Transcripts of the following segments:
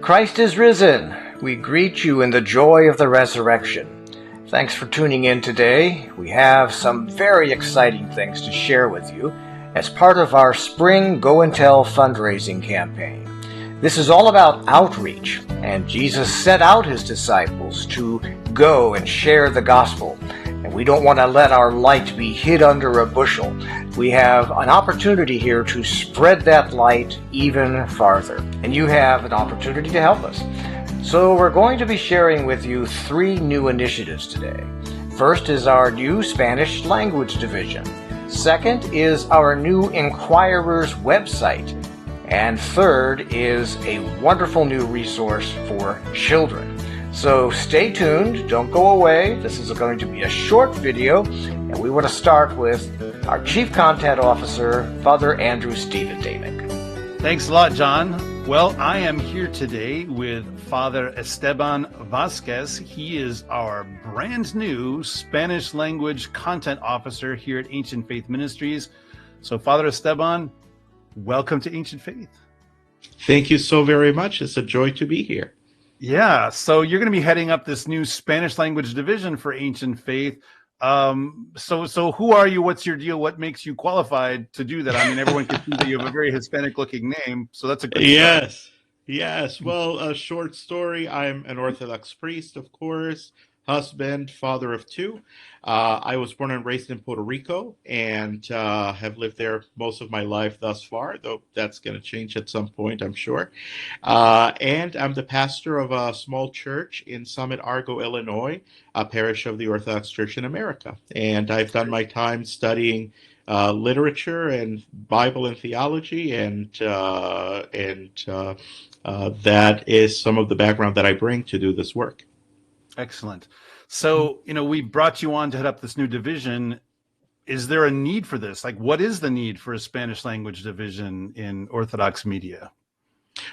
Christ is risen. We greet you in the joy of the resurrection. Thanks for tuning in today. We have some very exciting things to share with you as part of our Spring Go and Tell fundraising campaign. This is all about outreach, and Jesus set out his disciples to go and share the gospel. And we don't want to let our light be hid under a bushel. We have an opportunity here to spread that light even farther. And you have an opportunity to help us. So we're going to be sharing with you 3 new initiatives today. First is our new Spanish language division. Second is our new Inquirer's website. And third is a wonderful new resource for children. So stay tuned, don't go away. This is going to be a short video, and we want to start with our Chief Content Officer, Father Andrew Stevendamick. Thanks a lot, John. Well, I am here today with Father Esteban Vasquez. He is our brand new Spanish language content officer here at Ancient Faith Ministries. So, Father Esteban, welcome to Ancient Faith. Thank you so very much. It's a joy to be here. Yeah, so you're going to be heading up this new Spanish language division for Ancient Faith. So who are you? What's your deal? What makes you qualified to do that? I mean, everyone can see that you have a very Hispanic-looking name, so that's a good start. Yes. Well, a short story. I'm an Orthodox priest, of course, husband, father of 2. I was born and raised in Puerto Rico and have lived there most of my life thus far, though that's going to change at some point, I'm sure. And I'm the pastor of a small church in Summit, Argo, Illinois, a parish of the Orthodox Church in America. And I've done my time studying literature and Bible and theology, and that is some of the background that I bring to do this work. Excellent. So, we brought you on to head up this new division. Is there a need for this? Like, what is the need for a Spanish language division in Orthodox media?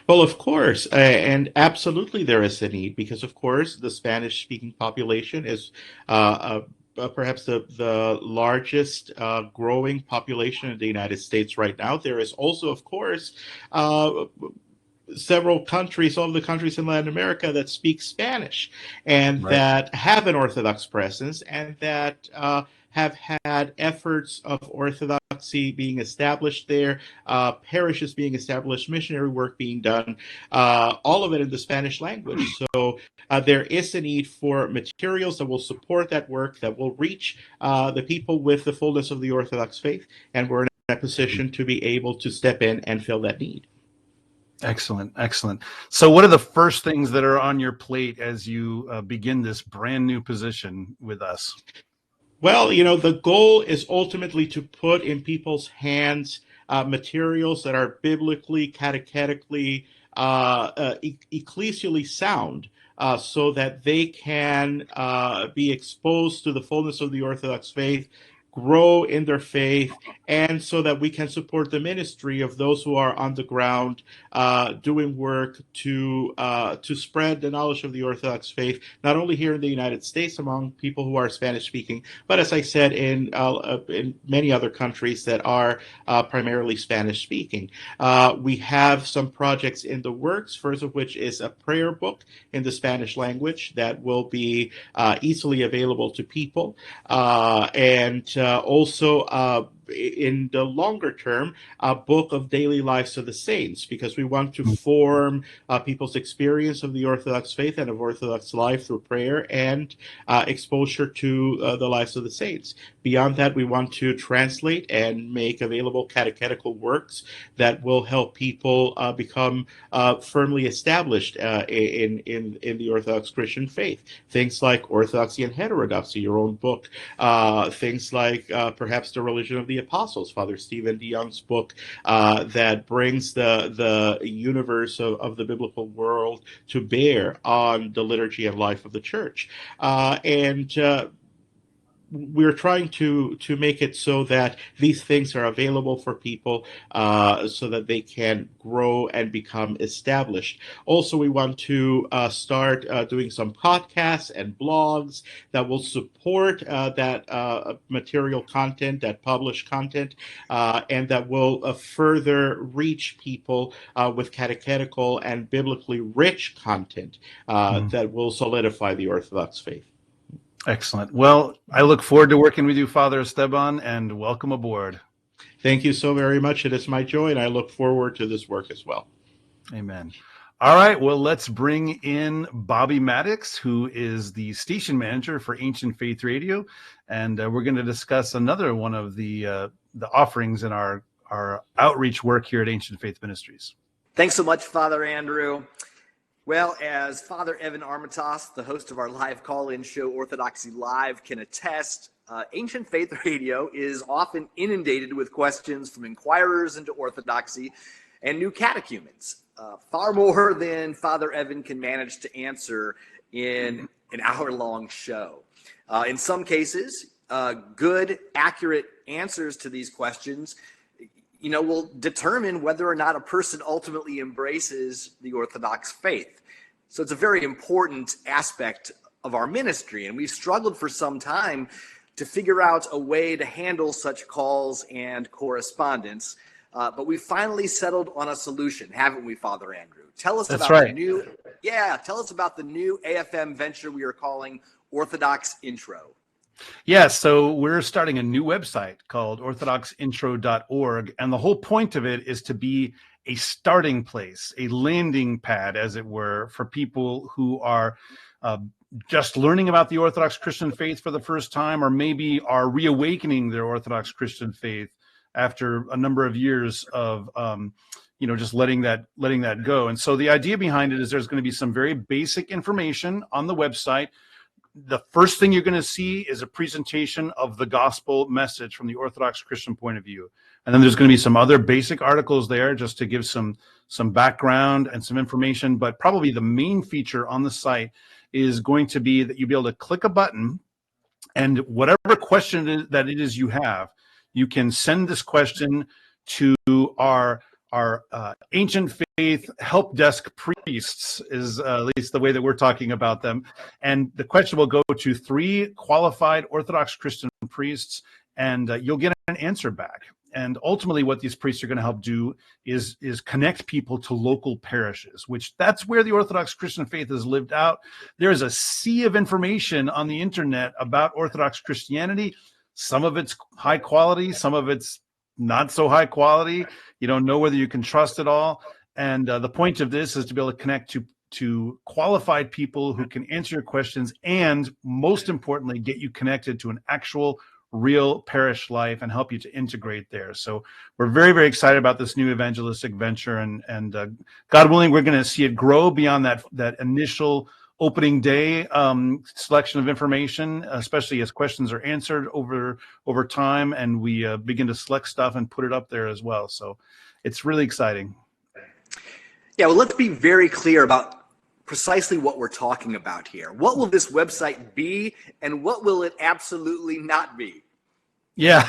Well, of course, and absolutely there is a need because, of course, the Spanish-speaking population is perhaps the largest growing population in the United States right now. There is also, of course, several countries, all of the countries in Latin America that speak Spanish and that have an Orthodox presence and that have had efforts of Orthodoxy being established there, parishes being established, missionary work being done, all of it in the Spanish language. So there is a need for materials that will support that work, that will reach the people with the fullness of the Orthodox faith, and we're in a position to be able to step in and fill that need. Excellent. So what are the first things that are on your plate as you begin this brand new position with us? Well, the goal is ultimately to put in people's hands materials that are biblically, catechetically, ecclesially sound, so that they can be exposed to the fullness of the Orthodox faith, grow in their faith, and so that we can support the ministry of those who are on the ground doing work to spread the knowledge of the Orthodox faith, not only here in the United States among people who are Spanish speaking, but as I said, in many other countries that are primarily Spanish speaking. We have some projects in the works, first of which is a prayer book in the Spanish language that will be easily available to people, and also in the longer term, a book of daily lives of the saints, because we want to form people's experience of the Orthodox faith and of Orthodox life through prayer and exposure to the lives of the saints. Beyond that, we want to translate and make available catechetical works that will help people become firmly established in the Orthodox Christian faith. Things like Orthodoxy and Heterodoxy, your own book. Things like perhaps the Religion of the Apostles, Father Stephen DeYoung's book, that brings the universe of the biblical world to bear on the liturgy and life of the church. And we're trying to make it so that these things are available for people, so that they can grow and become established. Also, we want to start doing some podcasts and blogs that will support that material content, that published content, and that will further reach people with catechetical and biblically rich content that will solidify the Orthodox faith. Excellent. Well, I look forward to working with you, Father Esteban, and welcome aboard. Thank you so very much. It is my joy, and I look forward to this work as well. Amen. All right. Well, let's bring in Bobby Maddox, who is the station manager for Ancient Faith Radio, and we're going to discuss another one of the offerings in our outreach work here at Ancient Faith Ministries. Thanks so much, Father Andrew. Well, as Father Evan Armatas, the host of our live call-in show Orthodoxy Live, can attest, Ancient Faith Radio is often inundated with questions from inquirers into Orthodoxy and new catechumens, far more than Father Evan can manage to answer in an hour-long show. In some cases, good, accurate answers to these questions will determine whether or not a person ultimately embraces the Orthodox faith. So it's a very important aspect of our ministry, and we've struggled for some time to figure out a way to handle such calls and correspondence. But we finally settled on a solution, haven't we, Father Andrew? Tell us That's about right. Tell us about the new AFM venture we are calling Orthodox Intro. Yeah, so we're starting a new website called orthodoxintro.org, and the whole point of it is to be a starting place, a landing pad, as it were, for people who are just learning about the Orthodox Christian faith for the first time, or maybe are reawakening their Orthodox Christian faith after a number of years of just letting that go. And so the idea behind it is there's going to be some very basic information on the website. The first thing you're going to see is a presentation of the gospel message from the Orthodox Christian point of view. And then there's going to be some other basic articles there just to give some background and some information. But probably the main feature on the site is going to be that you'll be able to click a button, and whatever question that it is you have, you can send this question to our Ancient Faith help desk priests, is at least the way that we're talking about them. And the question will go to 3 qualified Orthodox Christian priests, and you'll get an answer back. And ultimately what these priests are going to help do is connect people to local parishes, which that's where the Orthodox Christian faith is lived out. There is a sea of information on the internet about Orthodox Christianity. Some of it's high quality, some of it's not so high quality. You don't know whether you can trust it all. And the point of this is to be able to connect to qualified people who can answer your questions, and most importantly, get you connected to an actual real parish life and help you to integrate there. So we're very, very excited about this new evangelistic venture, and God willing, we're going to see it grow beyond that initial opening day selection of information, especially as questions are answered over time, and we begin to select stuff and put it up there as well. So it's really exciting. Yeah, well, let's be very clear about precisely what we're talking about here. What will this website be, and what will it absolutely not be? Yeah,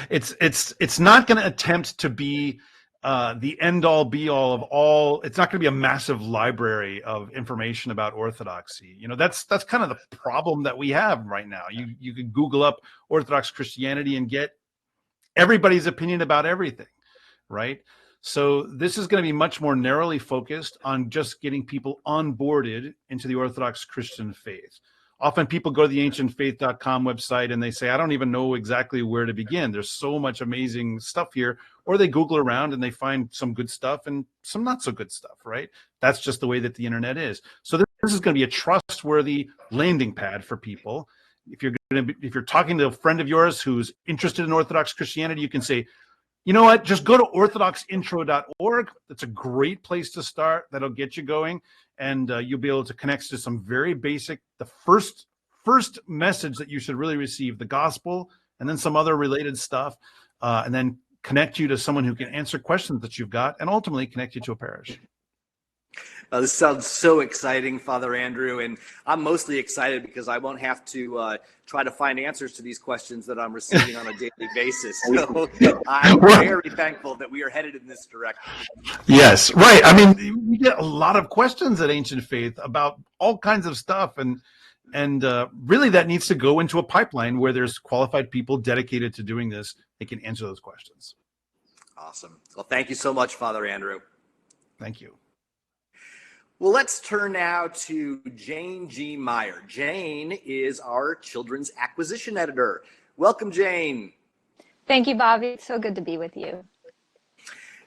it's not going to attempt to be the end-all, be-all of all. It's not going to be a massive library of information about Orthodoxy. That's kind of the problem that we have right now. You can Google up Orthodox Christianity and get everybody's opinion about everything, right? So this is going to be much more narrowly focused on just getting people onboarded into the Orthodox Christian faith. Often people go to the ancientfaith.com website and they say, I don't even know exactly where to begin. There's so much amazing stuff here. Or they Google around and they find some good stuff and some not so good stuff, right? That's just the way that the internet is. So this is going to be a trustworthy landing pad for people. If you're talking to a friend of yours who's interested in Orthodox Christianity, you can say, you know what, just go to orthodoxintro.org. That's a great place to start. That'll get you going. And you'll be able to connect to some very basic, the first message that you should really receive, the gospel, and then some other related stuff, and then connect you to someone who can answer questions that you've got, and ultimately connect you to a parish. This sounds so exciting, Father Andrew, and I'm mostly excited because I won't have to try to find answers to these questions that I'm receiving on a daily basis. So I'm very thankful that we are headed in this direction. Yes, right. I mean, we get a lot of questions at Ancient Faith about all kinds of stuff, and really that needs to go into a pipeline where there's qualified people dedicated to doing this. They can answer those questions. Awesome. Well, thank you so much, Father Andrew. Thank you. Well, let's turn now to Jane G. Meyer. Jane is our children's acquisition editor. Welcome, Jane. Thank you, Bobby. It's so good to be with you.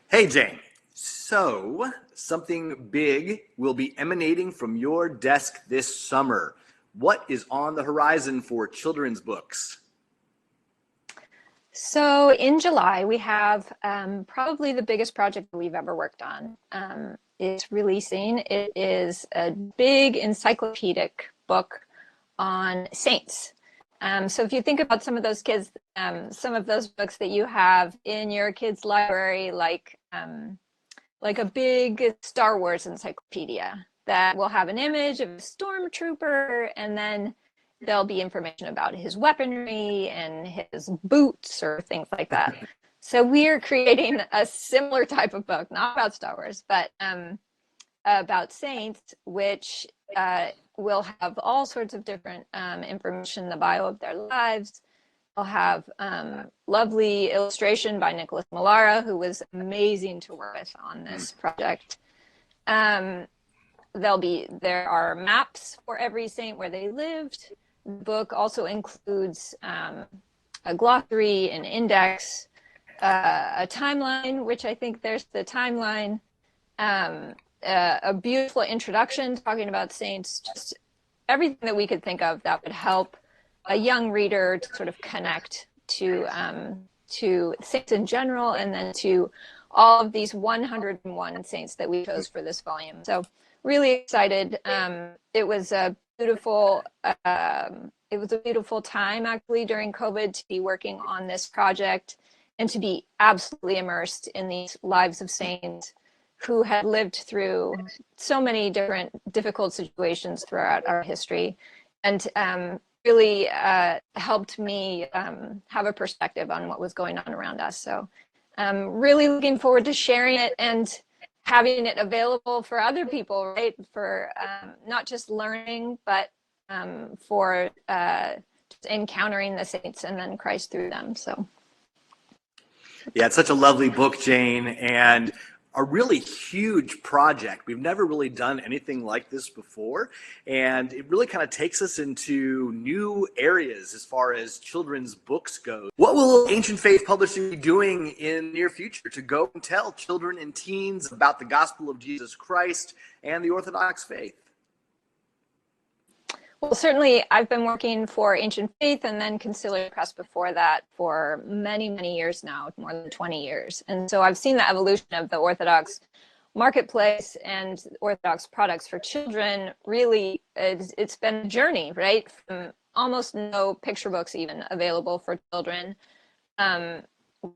Hey, Jane. So, something big will be emanating from your desk this summer. What is on the horizon for children's books? So in July, we have probably the biggest project that we've ever worked on. It's releasing. It is a big encyclopedic book on saints. So if you think about some of those books that you have in your kids' library, like a big Star Wars encyclopedia that will have an image of a stormtrooper, and then there'll be information about his weaponry and his boots or things like that. So we're creating a similar type of book, not about Star Wars, but about saints, which will have all sorts of different information, the bio of their lives. We'll have lovely illustration by Nicholas Millara, who was amazing to work with on this project. There are maps for every saint where they lived. The book also includes a glossary, an index, a timeline, which I think there's the timeline, a beautiful introduction talking about saints, just everything that we could think of that would help a young reader to sort of connect to saints in general, and then to all of these 101 saints that we chose for this volume. So really excited. It was a beautiful time actually during COVID to be working on this project and to be absolutely immersed in these lives of saints who had lived through so many different difficult situations throughout our history, and really helped me have a perspective on what was going on around us. So I'm really looking forward to sharing it and having it available for other people, right? For not just learning, but for just encountering the saints and then Christ through them. So, yeah, it's such a lovely book, Jane, and a really huge project. We've never really done anything like this before, and it really kind of takes us into new areas as far as children's books go. What will Ancient Faith Publishing be doing in the near future to go and tell children and teens about the gospel of Jesus Christ and the Orthodox faith? Well, certainly I've been working for Ancient Faith and then Conciliar Press before that for many, many years now, more than 20 years. And so I've seen the evolution of the Orthodox marketplace and Orthodox products for children. Really, it's been a journey, right? From almost no picture books even available for children when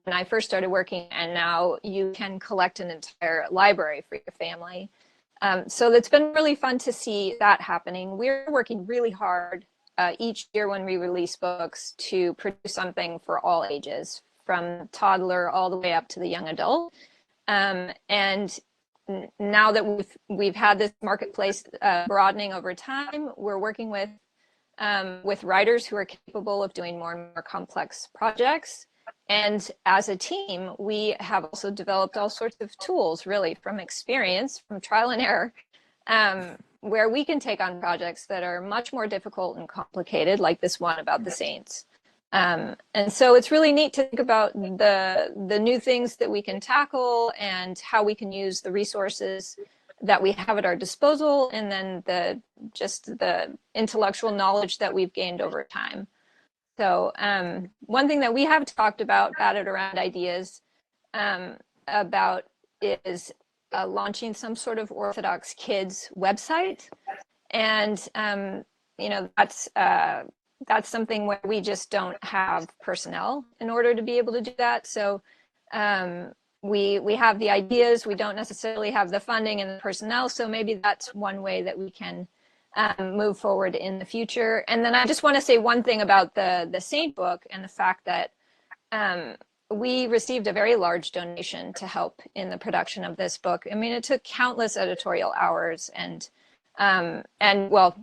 I first started working, and now you can collect an entire library for your family. So it's been really fun to see that happening. We're working really hard each year when we release books to produce something for all ages, from toddler all the way up to the young adult. And now that we've had this marketplace broadening over time, we're working with writers who are capable of doing more and more complex projects. And as a team, we have also developed all sorts of tools, really, from experience, from trial and error, where we can take on projects that are much more difficult and complicated, like this one about the saints. And so it's really neat to think about the new things that we can tackle and how we can use the resources that we have at our disposal, and then the intellectual knowledge that we've gained over time. So one thing that we have talked about, batted around ideas about, is launching some sort of Orthodox kids website. And, that's something where we just don't have personnel in order to be able to do that. So we have the ideas, we don't necessarily have the funding and the personnel, so maybe that's one way that we can move forward in the future. And then I just want to say one thing about the Saint book and the fact that we received a very large donation to help in the production of this book. I mean, it took countless editorial hours and well,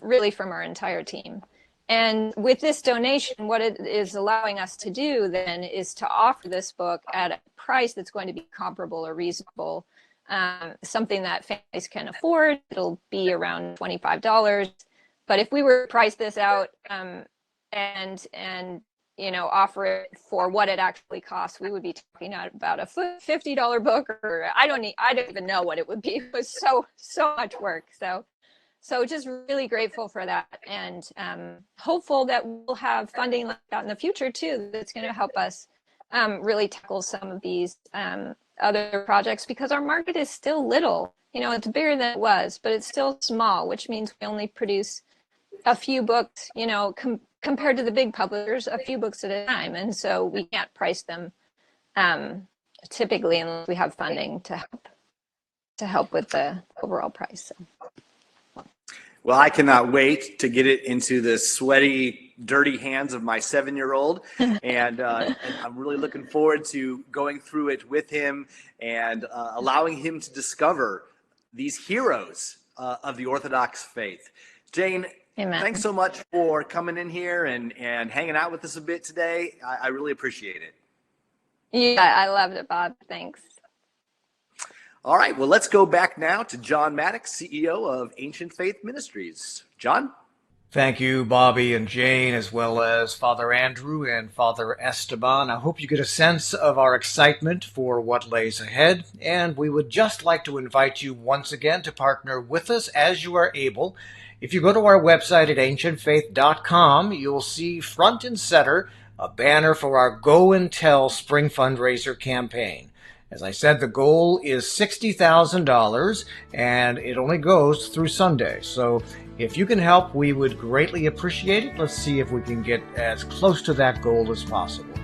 really from our entire team. And with this donation, what it is allowing us to do then is to offer this book at a price that's going to be comparable or reasonable, something that families can afford. It'll be around $25. But if we were to price this out and offer it for what it actually costs, we would be talking about a $50 book, or I don't even know what it would be. It was so much work. So just really grateful for that, and hopeful that we'll have funding like that in the future too. That's going to help us really tackle some of these other projects, because our market is still little. It's bigger than it was, but it's still small, which means we only produce a few books. Compared to the big publishers, a few books at a time, and so we can't price them typically unless we have funding to help with the overall price. Well, I cannot wait to get it into the sweaty, dirty hands of my 7-year-old, and I'm really looking forward to going through it with him and allowing him to discover these heroes of the Orthodox faith. Jane, Amen. Thanks so much for coming in here and hanging out with us a bit today. I really appreciate it. Yeah, I loved it, Bob. Thanks. All right, well, let's go back now to John Maddox, CEO of Ancient Faith Ministries. John? Thank you, Bobby and Jane, as well as Father Andrew and Father Esteban. I hope you get a sense of our excitement for what lays ahead, and we would just like to invite you once again to partner with us as you are able. If you go to our website at ancientfaith.com, you'll see front and center a banner for our Go and Tell Spring Fundraiser campaign. As I said, the goal is $60,000, and it only goes through Sunday. So if you can help, we would greatly appreciate it. Let's see if we can get as close to that goal as possible.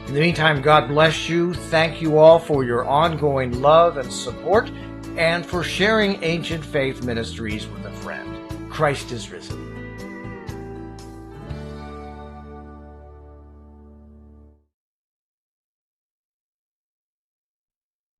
In the meantime, God bless you. Thank you all for your ongoing love and support, and for sharing Ancient Faith Ministries with a friend. Christ is risen.